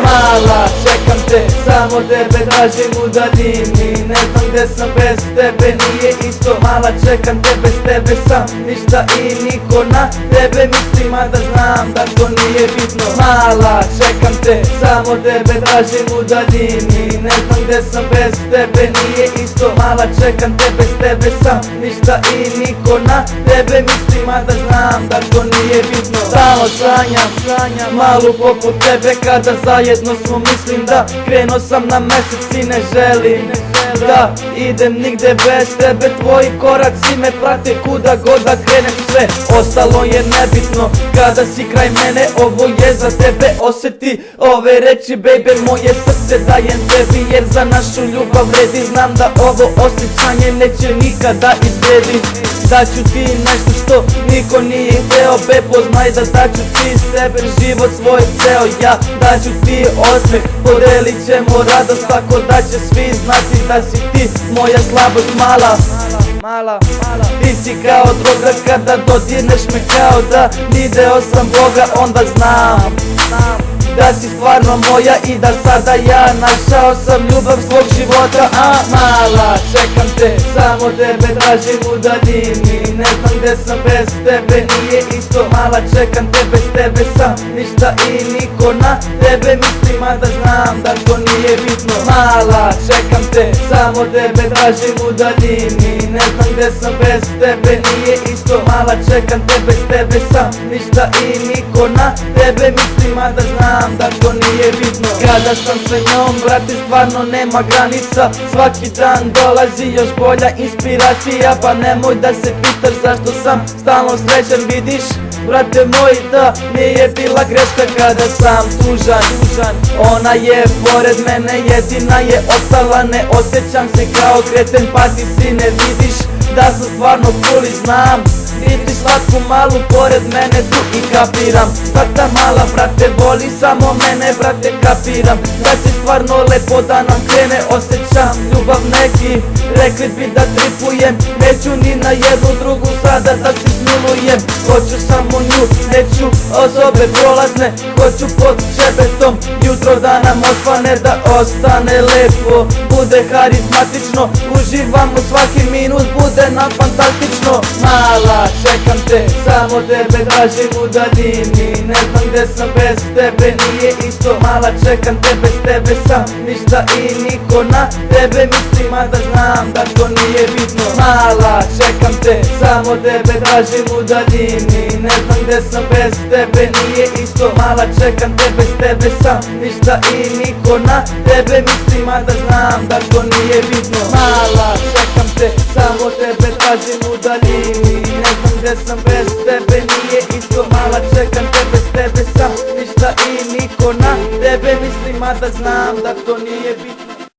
Mala, čekam te, samo tebe tražim u daljini. Ne znam gde sam bez tebe, nije isto. Mala, čekam te, bez tebe sam ništa i niko na tebe mislim, a da znam da to nije bitno. Mala, čekam te, samo tebe tražim u daljini. Ne znam gde sam bez tebe, nije isto. Mala, čekam te, bez tebe sam ništa i niko na tebe mislim, a da znam da to nije bitno. Stalno sanjam malu poput tebe, kada zajedno smo, mislim da krenuo sam na mesec i ne želim da idem nigde bez tebe. Tvoji koraci me prate kuda god da krenem, sve ostalo je nebitno kada si kraj mene. Ovo je za tebe, osjeti ove reči baby, moje srce dajem tebi jer za našu ljubav vredi. Znam da ovo osjećanje neće nikada izbledi. Daću ti nešto što niko nije hteo, bebo znaj da daću ti sebe, život svoj ceo. Ja daću ti osmeh, podelit ćemo radost, tako da će svi znati da si ti moja slabost. Mala, ti si kao droga, kada dodirneš me kao da video sam Boga. Onda znam da si stvarno moja i da sada ja našao sam ljubav svog života. Mala, čekam te, samo tebe tražim u daljini. Ne znam gde sam bez tebe, nije isto. Mala, čekam te, bez tebe sam ništa i niko na tebe mislim, a da znam da to nije bitno. Mala, čekam te, samo tebe tražim u daljini. Ne znam gde sam bez tebe, nije isto. Mala, čekam te, bez tebe sam ništa i niko na tebe mislim, a da znam da to nije bitno. Kada sam sa njom, brate, stvarno nema granica. Svaki dan dolazi još bolja inspiracija. Pa nemoj da se pitaš zašto sam stalno srećan. Vidiš, brate moj, da nije bila greška kada sam tužan. Ona je pored mene, jedina je ostala. Ne osjećam se kao kreten, pa ti si ne vidiš da sam stvarno cool i znam biti slatku malu pored mene tu i kapiram. Tata mala, brate, voli samo mene, brate, kapiram da će stvarno lepo da nam krene. Osjećam ljubav neki, rekli bi da tripujem. Neću ni na jednu drugu sada da se smilujem. Hoću samo nju, neću osobe prolazne. Hoću pod šebetom jutro da nam osvane, da ostane lepo, bude harizmatično. Uživam u svaki minut, bude nam fantastično. Mala, čekam te, samo tebe tražim u daljini. Ne znam gde sam bez tebe, nije isto. Mala, čekam te, bez tebe sam ništa i niko na tebe mislim, a da znam da to nije bitno. Mala, čekam te, samo tebe tražim u daljini. Ne znam gde sam bez tebe, nije isto. Mala, čekam te, bez tebe sam ništa i niko na tebe mislim, a da znam da to nije bitno. Mala, čekam te, samo tebe tražim u daljini. Ne znam gde sam bez tebe, nije isto. Mala, čekam te, bez tebe sam ništa i niko na tebe mislim, a da znam da to nije bitno.